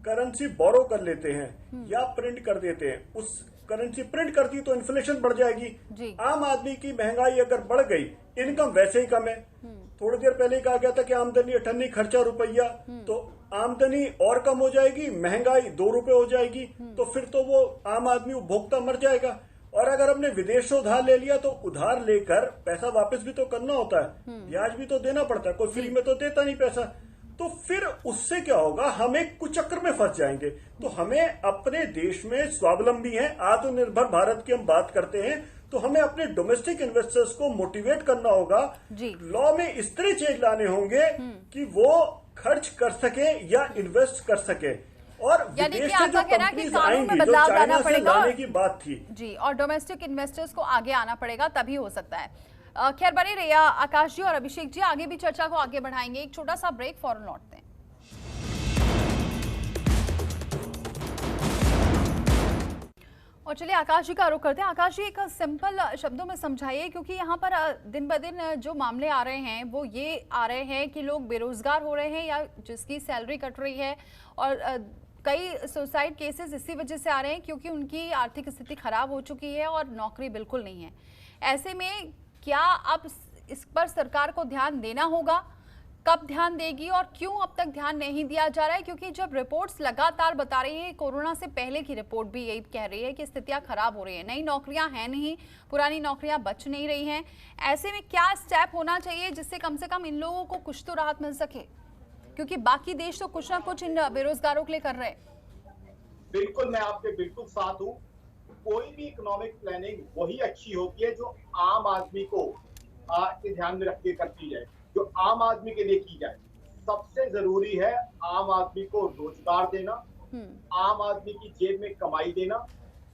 करेंसी बोरो कर लेते हैं या प्रिंट कर देते हैं, उस करेंसी प्रिंट करती तो इन्फ्लेशन बढ़ जाएगी। आम आदमी की महंगाई अगर बढ़ गई, इनकम वैसे ही कम है। थोड़ी देर पहले कहा गया था कि आमदनी 98 खर्चा रुपया, तो आमदनी और कम हो जाएगी, महंगाई 2 रुपए हो जाएगी, तो फिर तो वो आम आदमी उपभोक्ता मर जाएगा। और अगर हमने विदेश से उधार ले लिया तो उधार लेकर पैसा वापस भी तो करना होता है, ब्याज भी तो देना पड़ता है, कोई फ्री में तो देता नहीं पैसा। तो फिर उससे क्या होगा, हम एक कुचक्र में फंस जाएंगे। तो हमें अपने देश में स्वावलंबी है, आत्मनिर्भर भारत की हम बात करते हैं, तो हमें अपने डोमेस्टिक इन्वेस्टर्स को मोटिवेट करना होगा। लॉ में इस तरह चेंज लाने होंगे कि वो खर्च कर सके या इन्वेस्ट कर सके, और विदेश से जो कंपनीज आएंगी, जो चाइना से लाने की बात थी जी, और डोमेस्टिक इन्वेस्टर्स को आगे आना पड़ेगा, तभी हो सकता है। खैर बने रहिए आकाश जी और अभिषेक जी, आगे भी चर्चा को आगे बढ़ाएंगे। एक छोटा सा ब्रेक, फौरन लौटते हैं। और चलिए आकाश जी का रुख करते हैं। आकाश जी, एक सिंपल शब्दों में समझाइए, क्योंकि यहाँ पर दिन ब दिन जो मामले आ रहे हैं वो ये आ रहे हैं कि लोग बेरोजगार हो रहे हैं या जिसकी सैलरी कट रही है, और कई सुसाइड केसेस इसी वजह से आ रहे हैं क्योंकि उनकी आर्थिक स्थिति खराब हो चुकी है और नौकरी बिल्कुल नहीं है। ऐसे में क्या अब इस पर सरकार को ध्यान देना होगा? कब ध्यान देगी और क्यों अब तक ध्यान नहीं दिया जा रहा है? क्योंकि जब रिपोर्ट्स लगातार बता रही हैं, कोरोना से पहले की रिपोर्ट भी यही कह रही है कि स्थितियां खराब हो रही है, नई नौकरियां हैं नहीं, पुरानी नौकरियां बच नहीं रही हैं। ऐसे में क्या स्टेप होना चाहिए जिससे कम से कम इन लोगों को कुछ तो राहत मिल सके, क्योंकि बाकी देश तो कुछ ना कुछ इन बेरोजगारों के लिए कर रहे हैं। बिल्कुल, मैं आपके बिल्कुल साथ हूँ। कोई भी इकोनॉमिक प्लानिंग वही अच्छी होती है जो आम आदमी को के ध्यान में रख के करती जाए, जो आम आदमी के लिए की जाए। सबसे जरूरी है आम आदमी को रोजगार देना, आम आदमी की जेब में कमाई देना,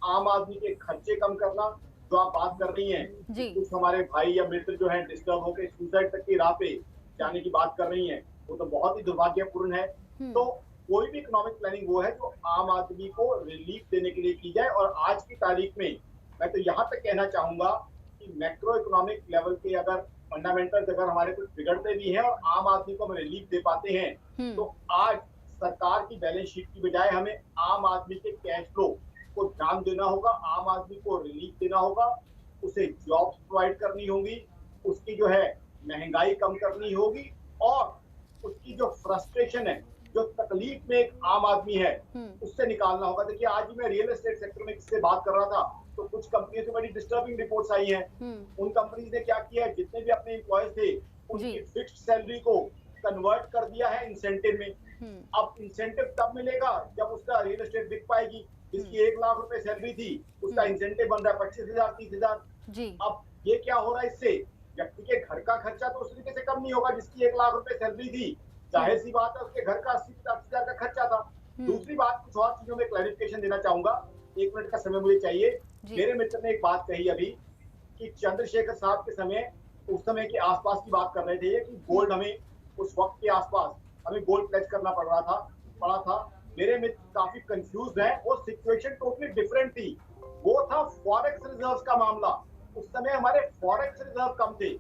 आम आदमी के खर्चे कम करना। जो आप बात कर रही हैं, कुछ हमारे भाई या मित्र जो हैं डिस्टर्ब होकर सुसाइड तक की राह पे जाने की बात कर रही हैं, वो तो बहुत ही दुर्भाग्यपूर्ण है। तो कोई भी इकोनॉमिक प्लानिंग वो है जो आम आदमी को रिलीफ देने के लिए की जाए। और आज की तारीख में मैं तो यहाँ तक कहना चाहूंगा कि मैक्रो इकोनॉमिक लेवल के अगर फंडामेंटल्स अगर हमारे कुछ बिगड़ते भी हैं और आम आदमी को हम रिलीफ दे पाते हैं, तो आज सरकार की बैलेंस शीट की बजाय हमें आम आदमी के कैश फ्लो को ध्यान देना होगा, आम आदमी को रिलीफ देना होगा, उसे जॉब्स प्रोवाइड करनी होगी, उसकी जो है महंगाई कम करनी होगी, और उसकी जो फ्रस्ट्रेशन है, जो तकलीफ में एक आम आदमी है, उससे निकालना होगा। देखिए, आज ही मैं रियल एस्टेट सेक्टर में किससे बात कर रहा था, तो कुछ कंपनियों से बड़ी डिस्टर्बिंग रिपोर्ट्स आई हैं। उन कंपनीज ने क्या किया है, जितने भी अपने एम्प्लॉयज थे उनकी फिक्स्ड सैलरी को कन्वर्ट कर दिया है इंसेंटिव में। अब इंसेंटिव तब मिलेगा जब उसका रियल एस्टेट बिक पाएगी। जिसकी 1 लाख रुपए सैलरी थी, उसका इंसेंटिव बन रहा है 25,000 30,000। अब ये क्या हो रहा है, इससे व्यक्ति के घर का खर्चा तो उस तरीके से कम नहीं होगा जिसकी 1 लाख रुपए सैलरी थी। जाहिर सी बात है, उसके घर का 80,000 का खर्चा था। दूसरी बात, कुछ और चीजों में क्लैरिफिकेशन देना चाहूंगा, 1 मिनट का समय मुझे चाहिए। मेरे मित्र ने एक बात कही अभी कि चंद्रशेखर साहब के समय, उस समय के आसपास की बात कर रहे थे कि गोल्ड हमें उस वक्त के आसपास हमें गोल्ड प्लेज करना पड़ा था। मेरे मित्र काफी कंफ्यूज हैं, वो सिचुएशन टोटली डिफरेंट थी। वो था फॉरेक्स रिजर्व का मामला। उस समय हमारे फॉरेक्स रिजर्व कम थे,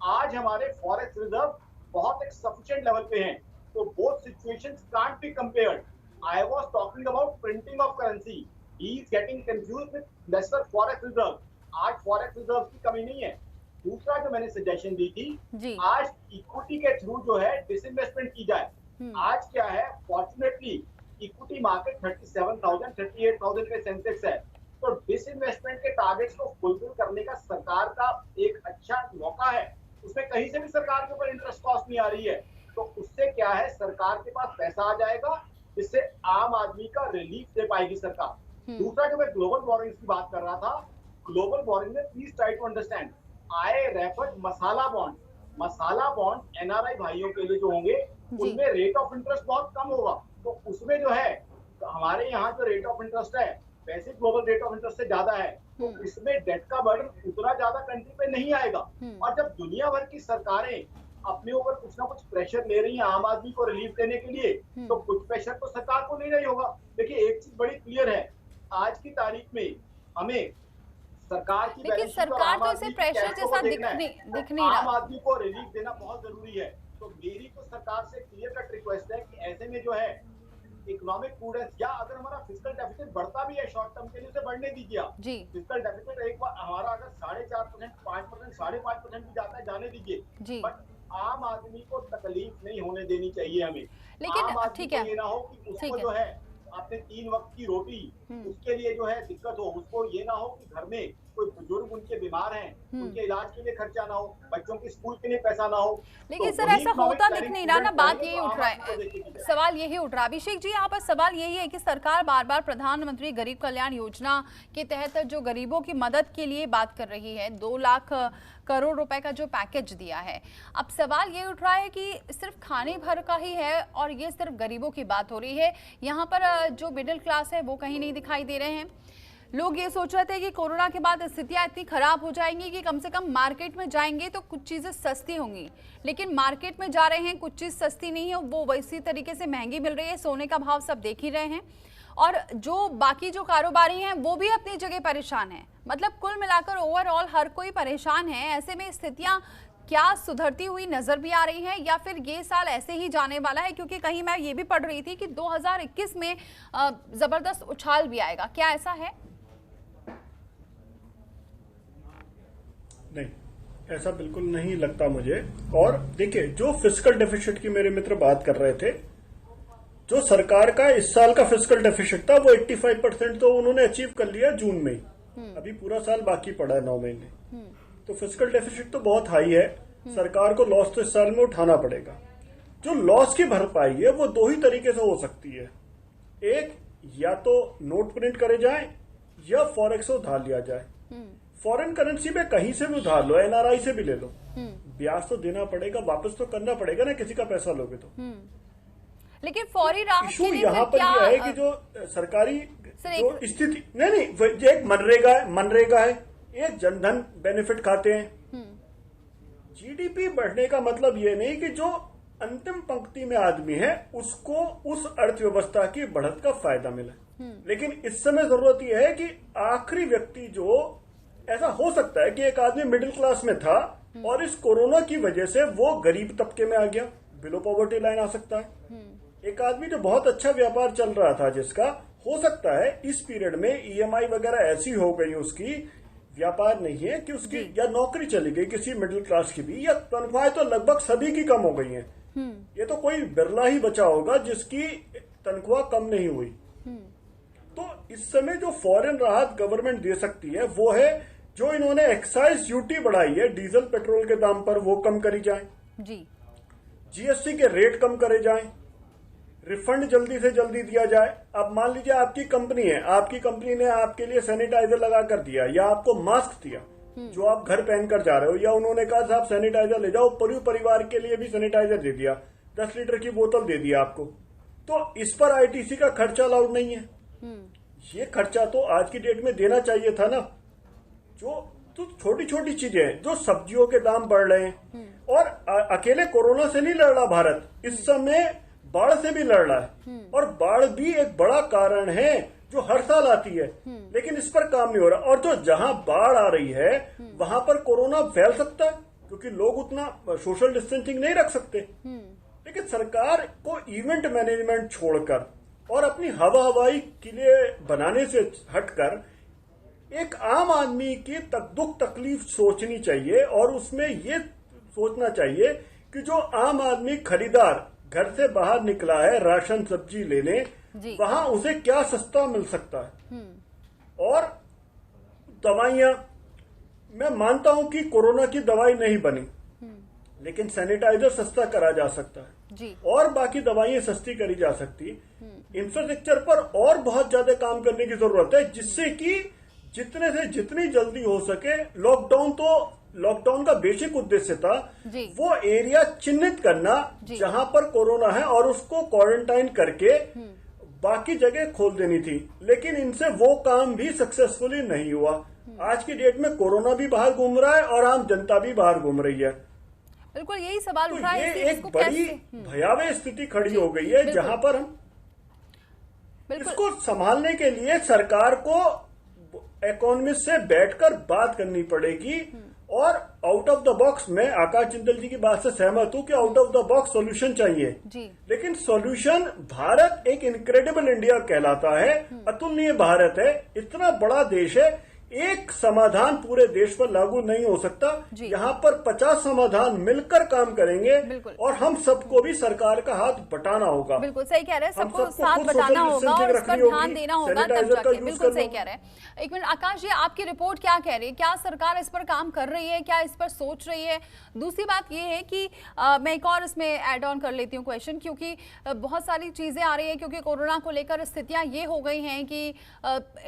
आज हमारे फॉरेक्स रिजर्व बहुत एक सफिशिएंट लेवल पे हैं। तो both situations can't be compared. I was talking about printing of currency, he is getting confused with lesser forex reserve. आज फॉरेक्स रिजर्व की कमी नहीं है। दूसरा जो मैंने सजेशन दी थी, आज इक्विटी के थ्रू जो है डिसइन्वेस्टमेंट की जाए। आज क्या है, फॉर्चुनेटली इक्विटी मार्केट 37,000 38,000 पे सेंसेक्स है, तो डिसइन्वेस्टमेंट के टारगेट्स को फुलफिल करने का सरकार का एक अच्छा मौका है। उसमें कहीं से भी सरकार के ऊपर इंटरेस्ट कॉस्ट नहीं आ रही है, तो उससे क्या है, सरकार के पास पैसा आ जाएगा जिससे आम आदमी का रिलीफ दे पाएगी सरकार। दूसरा, जो मैं ग्लोबल वॉरिंग की बात कर रहा था, ग्लोबल वॉरिंग में please try to understand, I referred masala bond NRI भाइयों के लिए जो होंगे, उनमें रेट ऑफ इंटरेस्ट बहुत कम होगा। तो उसमें जो है, तो हमारे यहाँ जो रेट ऑफ इंटरेस्ट है वैसे ग्लोबल रेट ऑफ इंटरेस्ट से ज्यादा है, तो इसमें डेट का बर्डन उतना ज्यादा कंट्री पे नहीं आएगा। और जब दुनिया भर की सरकारें अपने ऊपर कुछ ना कुछ प्रेशर ले रही हैं आम आदमी को रिलीफ देने के लिए, तो कुछ प्रेशर तो सरकार को नहीं रही होगा। देखिए, एक चीज बड़ी क्लियर है, आज की तारीख में हमें सरकार की, लेकिन सरकार तो इसे प्रेशर जैसा दिख नहीं रहा। आम आदमी को रिलीफ देना बहुत जरूरी है। तो मेरी तो सरकार से क्लियर कट रिक्वेस्ट है कि ऐसे में जो है इकोनॉमिक प्रूडेंस, या अगर हमारा फिस्कल डेफिसिट बढ़ता भी है शॉर्ट टर्म के लिए, उसे बढ़ने दीजिए। फिस्कल डेफिसिट एक बार हमारा अगर 4.5%, 5%, 5.5% भी जाता है, जाने दीजिए, बट आम आदमी को तकलीफ नहीं होने देनी चाहिए हमें। लेकिन ठीक है, ये ना हो कि उसको जो है अपने 3 वक्त की रोटी, उसके लिए जो है दिक्कत हो। उसको ये ना हो कि घर में कोई बुजुर्ग उनके बीमार हैं, उनके इलाज के लिए खर्चा ना हो, बच्चों की स्कूल के लिए पैसा ना हो। लेकिन तो सर वही ऐसा economic होता planning दिख नहीं रहा ना, student बात करेंगे यही तो उठ आम रहा आदमी को देखे है, कि क्या? सवाल यही उठ रहा है अभिषेक जी, यहाँ पर सवाल यही है कि सरकार बार बार प्रधानमंत्री गरीब कल्याण योजना के तहत जो गरीबों की मदद के लिए बात कर रही है, 2 लाख करोड़ रुपए का जो पैकेज दिया है। अब सवाल ये उठ रहा है कि सिर्फ खाने भर का ही है और ये सिर्फ गरीबों की बात हो रही है, यहाँ पर जो मिडिल क्लास है वो कहीं नहीं दिखाई दे रहे हैं। लोग ये सोच रहे थे कि कोरोना के बाद स्थितियां इतनी खराब हो जाएंगी कि कम से कम मार्केट में जाएंगे तो कुछ चीजें सस्ती होंगी, लेकिन मार्केट में जा रहे हैं, कुछ चीज सस्ती नहीं है, वो वैसी तरीके से महंगी मिल रही है। सोने का भाव सब देख ही रहे हैं और जो बाकी जो कारोबारी हैं वो भी अपनी जगह परेशान हैं। मतलब कुल मिलाकर ओवरऑल हर कोई परेशान है। ऐसे में स्थितियां क्या सुधरती हुई नजर भी आ रही हैं या फिर ये साल ऐसे ही जाने वाला है? क्योंकि कहीं मैं ये भी पढ़ रही थी कि 2021 में जबरदस्त उछाल भी आएगा, क्या ऐसा है? नहीं, ऐसा बिल्कुल नहीं लगता मुझे। और देखिए, जो फिस्कल डेफिसिट की मेरे मित्र बात कर रहे थे, जो सरकार का इस साल का फिस्कल डेफिसिट था वो 85% तो उन्होंने अचीव कर लिया जून में ही। अभी पूरा साल बाकी पड़ा है 9 महीने। तो फिस्कल डेफिसिट तो बहुत हाई है। सरकार को लॉस तो इस साल में उठाना पड़ेगा। जो लॉस की भरपाई है वो 2 ही तरीके से हो सकती है। एक, या तो नोट प्रिंट करे जाए या फॉरेक्स से उधार लिया जाए। फॉरेन करेंसी में कहीं से भी उधार लो, एनआरआई से भी ले लो, ब्याज तो देना पड़ेगा, वापस तो करना पड़ेगा ना, किसी का पैसा लोगे तो। लेकिन फौरी राहत इशू के लिए यहाँ पर यह है कि जो सरकारी जो स्थिति नहीं, एक मनरेगा है, एक जनधन बेनिफिट खाते हैं। जीडीपी बढ़ने का मतलब ये नहीं कि जो अंतिम पंक्ति में आदमी है उसको उस अर्थव्यवस्था की बढ़त का फायदा मिले। लेकिन इस समय जरूरत यह है कि आखिरी व्यक्ति, जो ऐसा हो सकता है कि एक आदमी मिडिल क्लास में था और इस कोरोना की वजह से वो गरीब तबके में आ गया, बिलो पॉवर्टी लाइन आ सकता है। एक आदमी जो बहुत अच्छा व्यापार चल रहा था, जिसका हो सकता है इस पीरियड में ईएमआई वगैरह ऐसी हो गई उसकी, व्यापार नहीं है कि उसकी, या नौकरी चली गई किसी मिडिल क्लास की भी, या तनख्वाहें तो लगभग सभी की कम हो गई हैं। ये तो कोई बिरला ही बचा होगा जिसकी तनख्वाह कम नहीं हुई। तो इस समय जो फॉरेन राहत गवर्नमेंट दे सकती है वो है जो इन्होंने एक्साइज ड्यूटी बढ़ाई है डीजल पेट्रोल के दाम पर, वो कम करी जाए जी। जीएसटी के रेट कम करे जाएं, रिफंड जल्दी से जल्दी दिया जाए। अब मान लीजिए आपकी कंपनी है, आपकी कंपनी ने आपके लिए सैनिटाइजर लगा कर दिया या आपको मास्क दिया जो आप घर पहनकर जा रहे हो, या उन्होंने कहा साहब सैनिटाइजर ले जाओ, पूरे परिवार के लिए भी सैनिटाइजर दे दिया, 10 लीटर की बोतल दे दिया आपको, तो इस पर आईटीसी का खर्चा अलाउड नहीं है। ये खर्चा तो आज की डेट में देना चाहिए था ना। जो तो छोटी छोटी चीजें हैं, जो सब्जियों के दाम बढ़ रहे हैं, और अकेले कोरोना से नहीं लड़ रहा भारत, इस समय बाढ़ से भी लड़ रहा है, और बाढ़ भी एक बड़ा कारण है जो हर साल आती है, लेकिन इस पर काम नहीं हो रहा। और जो जहां बाढ़ आ रही है वहां पर कोरोना फैल सकता है क्योंकि लोग उतना सोशल डिस्टेंसिंग नहीं रख सकते। लेकिन सरकार को इवेंट मैनेजमेंट छोड़कर और अपनी हवाई के लिए बनाने से हटकर एक आम आदमी की दुख तकलीफ सोचनी चाहिए, और उसमें ये सोचना चाहिए कि जो आम आदमी खरीदार घर से बाहर निकला है राशन सब्जी लेने, वहां उसे क्या सस्ता मिल सकता है। और दवाइयां, मैं मानता हूं कि कोरोना की दवाई नहीं बनी, लेकिन सैनिटाइजर सस्ता करा जा सकता है जी। और बाकी दवाइयां सस्ती करी जा सकती। इंफ्रास्ट्रक्चर पर और बहुत ज्यादा काम करने की जरूरत है, जिससे कि जितने से जितनी जल्दी हो सके लॉकडाउन का बेसिक उद्देश्य था वो एरिया चिन्हित करना जहां पर कोरोना है और उसको क्वारंटाइन करके बाकी जगह खोल देनी थी, लेकिन इनसे वो काम भी सक्सेसफुली नहीं हुआ। आज की डेट में कोरोना भी बाहर घूम रहा है और आम जनता भी बाहर घूम रही है। बिल्कुल यही सवाल उठ रहा है। ये एक बड़ी भयावह स्थिति खड़ी हो गई है, जहां पर हम इसको संभालने के लिए सरकार को इकोनॉमिस्ट से बैठकर बात करनी पड़ेगी। और आउट ऑफ द बॉक्स, मैं आकाश जिंदल जी की बात से सहमत हूं कि out of the box solution चाहिए जी। लेकिन सॉल्यूशन, भारत एक इनक्रेडिबल इंडिया कहलाता है, अतुलनीय भारत है, इतना बड़ा देश है, एक समाधान पूरे देश पर लागू नहीं हो सकता। यहाँ पर 50 समाधान मिलकर काम करेंगे और हम सबको भी सरकार का हाथ बटाना होगा। बिल्कुल सही कह रहे हैं, सबको साथ बटाना होगा और इस पर ध्यान देना होगा तब जाके। बिल्कुल सही कह रहे हैं। एक मिनट आकाश जी, आपकी रिपोर्ट क्या कह रही है? क्या सरकार इस पर काम कर रही है? क्या इस पर सोच रही है? दूसरी बात ये है कि मैं एक और इसमें ऐड ऑन कर लेती हूँ क्वेश्चन, क्योंकि बहुत सारी चीजें आ रही है, क्योंकि कोरोना को लेकर स्थितियां ये हो गई हैं कि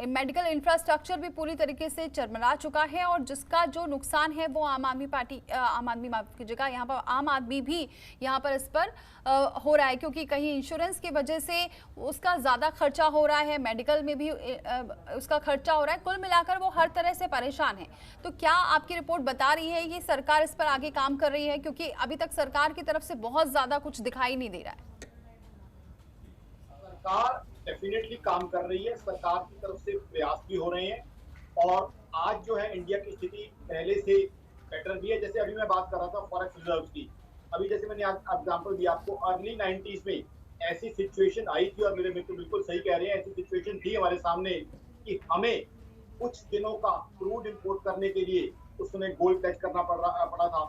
मेडिकल इंफ्रास्ट्रक्चर भी पूरी तरीके से चरमरा चुका है और जिसका जो नुकसान है वो आम आदमी माफ कीजिएगा, यहाँ पर आम आदमी भी यहाँ पर इस पर हो रहा है, क्योंकि कहीं इंश्योरेंस की वजह से उसका ज़्यादा खर्चा हो रहा है, मेडिकल में भी उसका खर्चा हो रहा है, कुल मिलाकर वो हर तरह से परेशान है। तो क्या आपकी रिपोर्ट बता रही है कि सरकार इस पर आगे काम कर रही है? क्योंकि अभी तक सरकार की तरफ से बहुत ज़्यादा कुछ दिखाई नहीं दे रहा है। सरकार डेफिनेटली काम कर रही है, सरकार की तरफ से प्रयास भी हो रहे हैं और आज जो है इंडिया की स्थिति पहले से बेटर भी है। जैसे अभी मैं बात कर रहा था फॉरेक्स रिजर्व्स की, अभी जैसे मैंने एग्जांपल दिया आपको, अर्ली 90s में ऐसी सिचुएशन आई थी और मेरे मित्र बिल्कुल सही कह रहे हैं, ऐसी सिचुएशन थी हमारे सामने कि हमें कुछ दिनों का क्रूड इंपोर्ट करने के लिए उस समय गोल्ड प्लेज करना पड़ा था।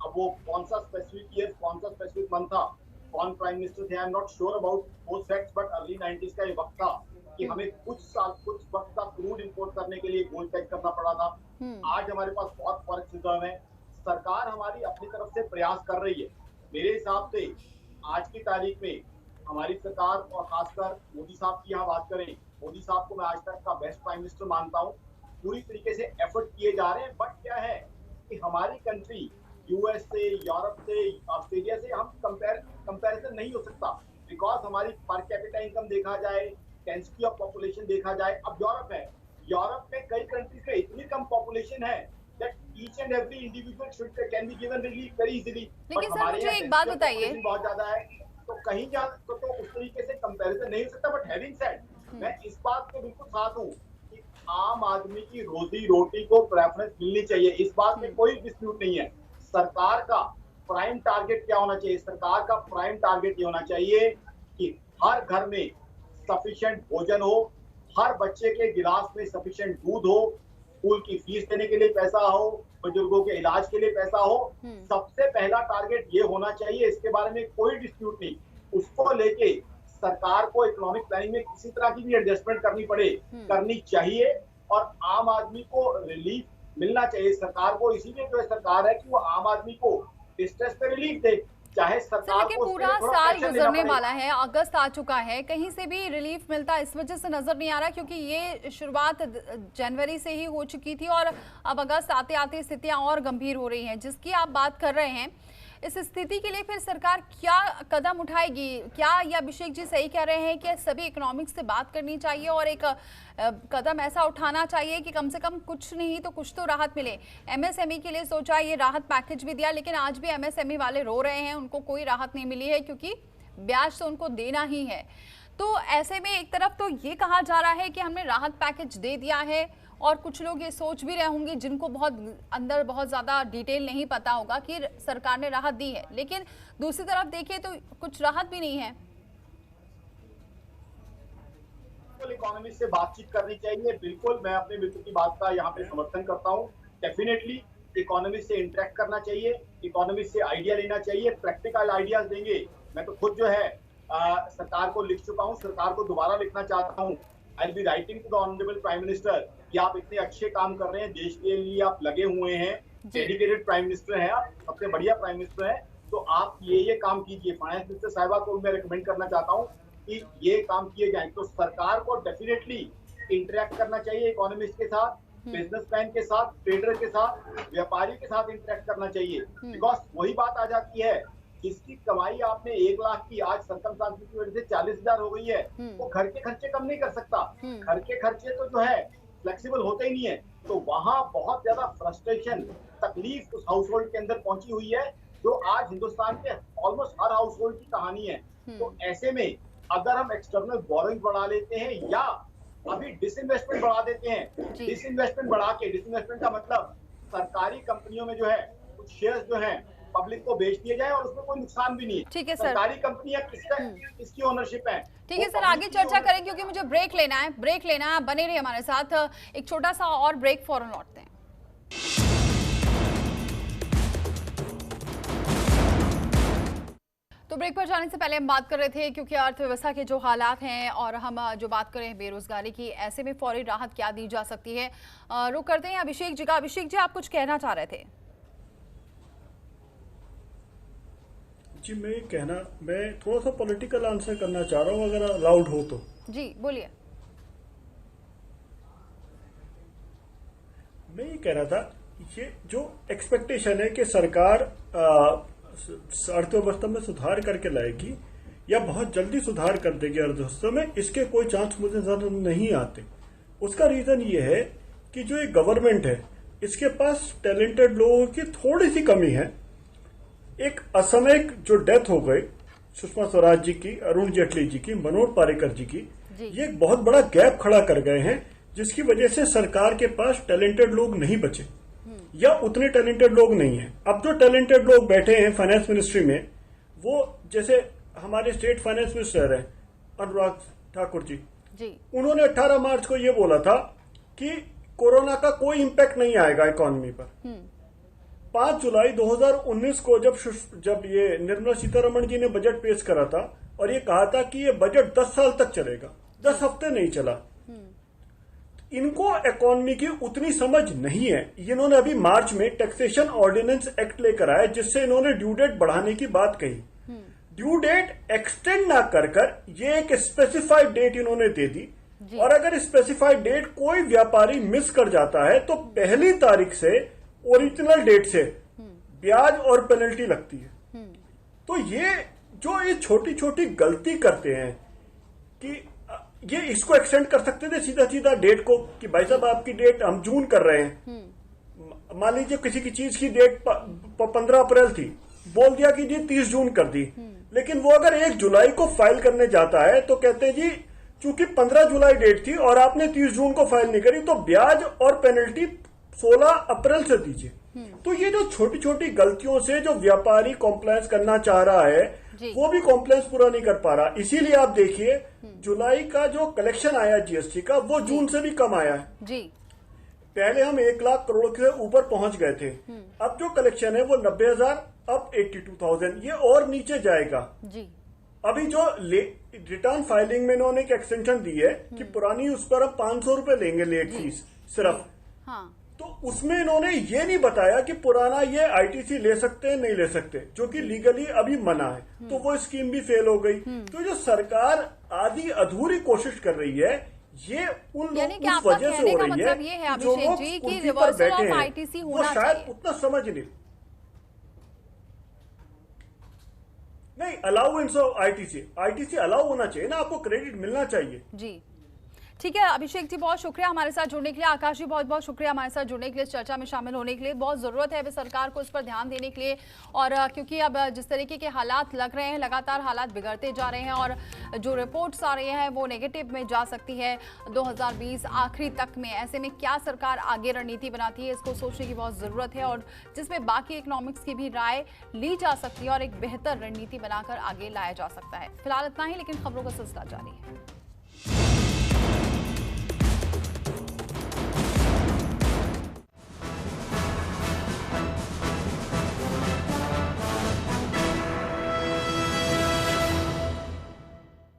अब वो कौन सा स्पेसिफिक ईयर, कौन सा स्पेसिफिक मंथ था, कौन प्राइम मिनिस्टर थे, I am not sure about those facts, but early 90s का ये वक्त था कि हमें कुछ वक्त का क्रूड इंपोर्ट करने के लिए गोल्ड प्लेज करना पड़ा था। आज हमारे पास बहुत फॉरेक्स रिजर्व है, सरकार हमारी अपनी तरफ से प्रयास कर रही है। मेरे हिसाब से आज की तारीख में हमारी सरकार और खासकर मोदी साहब की यहाँ बात करें, मोदी साहब को मैं आज तक का बेस्ट प्राइम मिनिस्टर मानता हूँ। पूरी तरीके से एफर्ट किए जा रहे हैं, बट क्या है कि हमारी कंट्री यूएस से, यूरोप से, ऑस्ट्रेलिया से हम कंपैरिजन नहीं हो सकता, बिकॉज हमारी पर कैपिटा इनकम देखा जाए, डेंसिटी ऑफ पॉपुलेशन देखा जाए। अब यूरोप है, यूरोप में कई कंट्रीज में इतनी कम पॉपुलेशन है that each and every individual can be given relief very easily। लेकिन सर मुझे एक बात बताइए, बहुत ज्यादा है तो कहीं तो उस तरीके से कंपैरिजन नहीं हो सकता। बट हैविंग सेड, मैं इस बात के बिल्कुल साथ हूँ कि आम आदमी की रोजी रोटी को प्रेफरेंस मिलनी चाहिए, इस बात में कोई डिस्प्यूट नहीं है। सरकार का प्राइम टारगेट क्या होना चाहिए? सरकार का प्राइम टारगेट ये होना चाहिए कि हर घर में सफिशिएंट भोजन हो, हर बच्चे के गिलास में सफिशिएंट दूध हो, स्कूल की फीस देने के लिए पैसा हो, बुजुर्गों के इलाज के लिए पैसा हो। सबसे पहला टारगेट ये होना चाहिए, इसके बारे में कोई डिस्प्यूट नहीं। उसको लेके सरकार को इकोनॉमिक प्लानिंग में किसी तरह की भी एडजस्टमेंट करनी चाहिए और आम आदमी को रिलीफ मिलना चाहिए। सरकार को इसीलिए जो है सरकार है कि वो आम आदमी को डिस्ट्रेस पे रिलीफ दे, चाहे सरकार को पूरा साल गुजरने वाला है, अगस्त आ चुका है, कहीं से भी रिलीफ मिलता इस वजह से नजर नहीं आ रहा, क्योंकि ये शुरुआत जनवरी से ही हो चुकी थी और अब अगस्त आते आते स्थितियां और गंभीर हो रही हैं, जिसकी आप बात कर रहे हैं। इस स्थिति के लिए फिर सरकार क्या कदम उठाएगी? क्या ये अभिषेक जी सही कह रहे हैं कि सभी इकोनॉमिक्स से बात करनी चाहिए और एक कदम ऐसा उठाना चाहिए कि कम से कम कुछ नहीं तो कुछ तो राहत मिले? एमएसएमई के लिए सोचा, ये राहत पैकेज भी दिया, लेकिन आज भी एमएसएमई वाले रो रहे हैं, उनको कोई राहत नहीं मिली है क्योंकि ब्याज तो उनको देना ही है। तो ऐसे में एक तरफ तो ये कहा जा रहा है कि हमने राहत पैकेज दे दिया है और कुछ लोग ये सोच भी रहे होंगे जिनको बहुत ज़्यादा डिटेल नहीं पता होगा कि सरकार ने राहत दी है, लेकिन दूसरी तरफ देखिए तो कुछ राहत भी नहीं है। इकोनॉमी से बातचीत करनी चाहिए, बिल्कुल मैं अपने मित्र की बात का यहाँ पे समर्थन करता हूँ। डेफिनेटली इकोनॉमी से इंटरेक्ट करना चाहिए, इकोनॉमी से आइडिया लेना चाहिए, प्रैक्टिकल आइडियाज देंगे। मैं तो खुद जो है सरकार को लिख चुका हूँ, सरकार को दोबारा लिखना चाहता हूँ। I will be writing to the honourable prime minister कि आप इतने अच्छे काम कर रहे हैं, देश के लिए आप लगे हुए हैं, डेडिकेटेड प्राइम मिनिस्टर हैं आप, सबसे बढ़िया प्राइम मिनिस्टर हैं, तो आप ये काम कीजिए। फाइनेंस मिनिस्टर साहिबा को मैं रिकमेंड करना चाहता हूँ कि ये काम किए जाए। तो सरकार को डेफिनेटली इंटरेक्ट करना चाहिए इकोनॉमिस्ट के साथ, बिजनेसमैन के साथ, ट्रेडर के साथ, व्यापारी के साथ इंटरेक्ट करना चाहिए। बिकॉज वही बात आ जाती है, जिसकी कमाई आपने 1 लाख की आज सर्कमस्टांसेस की वजह से 40,000 हो गई है, वो घर के खर्चे कम नहीं कर सकता। घर के खर्चे तो जो है फ्लेक्सिबल होते ही नहीं है, तो वहां बहुत ज्यादा फ्रस्ट्रेशन, तकलीफ उस हाउस होल्ड के अंदर पहुंची हुई है, जो आज हिंदुस्तान के ऑलमोस्ट हर हाउस होल्ड की कहानी है। तो ऐसे में अगर हम एक्सटर्नल बोरोइंग बढ़ा लेते हैं या अभी डिसइन्वेस्टमेंट बढ़ा देते हैं, डिसइन्वेस्टमेंट बढ़ा के, डिसइन्वेस्टमेंट का मतलब सरकारी कंपनियों में जो है कुछ शेयर्स जो है पब्लिक को बेच दिया जाए और उसमें कोई नुकसान भी नहीं है। ठीक है सर। सरकारी कंपनियां किसकी ओनरशिप है? ठीक है सर, आगे चर्चा करें क्योंकि मुझे ब्रेक लेना है, आप बने रहिए हमारे साथ। एक छोटा सा और ब्रेक, फौरन लौटते हैं। तो ब्रेक पर जाने से पहले हम बात कर रहे थे क्योंकि अर्थव्यवस्था के जो हालात हैं और हम जो बात करें बेरोजगारी की, ऐसे में फौरी राहत क्या दी जा सकती है। रुक करते हैं अभिषेक जी का। अभिषेक जी, आप कुछ कहना चाह रहे थे? जी, मैं थोड़ा सा पॉलिटिकल आंसर करना चाह रहा हूँ, अगर अलाउड हो तो। जी बोलिए। मैं ये कह रहा था, ये जो एक्सपेक्टेशन है कि सरकार अर्थव्यवस्था में सुधार करके लाएगी या बहुत जल्दी सुधार कर देगी अर्थव्यवस्था में, इसके कोई चांस मुझे नजर नहीं आते। उसका रीजन ये है कि जो एक गवर्नमेंट है, इसके पास टैलेंटेड लोगों की थोड़ी सी कमी है। एक असामयिक जो डेथ हो गई सुषमा स्वराज जी की, अरुण जेटली जी की, मनोहर पारिकर जी की, ये एक बहुत बड़ा गैप खड़ा कर गए हैं, जिसकी वजह से सरकार के पास टैलेंटेड लोग नहीं बचे या उतने टैलेंटेड लोग नहीं हैं। अब जो टैलेंटेड लोग बैठे हैं फाइनेंस मिनिस्ट्री में, वो जैसे हमारे स्टेट फाइनेंस मिनिस्टर हैं अनुराग ठाकुर जी, उन्होंने 18 मार्च को ये बोला था कि कोरोना का कोई इम्पैक्ट नहीं आएगा इकोनॉमी पर। 5 जुलाई 2019 को जब ये निर्मला सीतारमण जी ने बजट पेश करा था और ये कहा था कि ये बजट 10 साल तक चलेगा, 10 हफ्ते नहीं चला। इनको इकोनॉमी की उतनी समझ नहीं है। इन्होंने अभी मार्च में टैक्सेशन ऑर्डिनेंस एक्ट लेकर आया, जिससे इन्होंने ड्यू डेट बढ़ाने की बात कही। ड्यू डेट एक्सटेंड ना कर ये एक स्पेसिफाइड डेट इन्होंने दे दी, और अगर स्पेसिफाइड डेट कोई व्यापारी मिस कर जाता है तो 1 तारीख से ओरिजिनल डेट से ब्याज और पेनल्टी लगती है। तो ये छोटी छोटी गलती करते हैं कि ये इसको एक्सटेंड कर सकते थे सीधा डेट को, कि भाई साहब आपकी डेट हम जून कर रहे हैं। मान लीजिए किसी की चीज की डेट 15 अप्रैल थी, बोल दिया कि जी 30 जून कर दी, लेकिन वो अगर 1 जुलाई को फाइल करने जाता है तो कहते हैं जी चूंकि 15 जुलाई डेट थी और आपने 30 जून को फाइल नहीं करी, तो ब्याज और पेनल्टी 16 अप्रैल से दीजिए। तो ये जो छोटी छोटी गलतियों से जो व्यापारी कॉम्प्लायंस करना चाह रहा है, वो भी कॉम्प्लायंस पूरा नहीं कर पा रहा। इसीलिए आप देखिए जुलाई का जो कलेक्शन आया जीएसटी का, वो जून से भी कम आया है। जी। पहले हम 1 लाख करोड़ के ऊपर पहुंच गए थे, अब जो कलेक्शन है वो 90,000, अब 82,000, ये और नीचे जाएगा। जी। अभी जो रिटर्न फाइलिंग में इन्होंने एक एक्सटेंशन दी है कि पुरानी उस पर अब 500 रुपए लेंगे लेट फीस सिर्फ। हाँ। तो उसमें इन्होंने ये नहीं बताया कि पुराना ये आईटीसी ले सकते हैं नहीं ले सकते, जो कि लीगली अभी मना है। तो वो स्कीम भी फेल हो गई। तो जो सरकार आधी अधूरी कोशिश कर रही है, ये उस वजह से हो रही है जो लोग कुर्सी पर बैठे हैं वो शायद उतना समझ नहीं। अलाउंस ऑफ आईटीसी अलाउ होना चाहिए ना, आपको क्रेडिट मिलना चाहिए। जी ठीक है अभिषेक जी, बहुत शुक्रिया हमारे साथ जुड़ने के लिए। आकाश जी, बहुत बहुत शुक्रिया हमारे साथ जुड़ने के लिए, इस चर्चा में शामिल होने के लिए। बहुत ज़रूरत है अभी सरकार को इस पर ध्यान देने के लिए, और क्योंकि अब जिस तरीके के हालात लग रहे हैं, लगातार हालात बिगड़ते जा रहे हैं और जो रिपोर्ट्स आ रही हैं वो नेगेटिव में जा सकती है 2020 आखिरी तक में। ऐसे में क्या सरकार आगे रणनीति बनाती है, इसको सोचने की बहुत ज़रूरत है, और जिसमें बाकी इकोनॉमिक्स की भी राय ली जा सकती है और एक बेहतर रणनीति बनाकर आगे लाया जा सकता है। फिलहाल इतना ही, लेकिन खबरों का सिलसिला जारी है।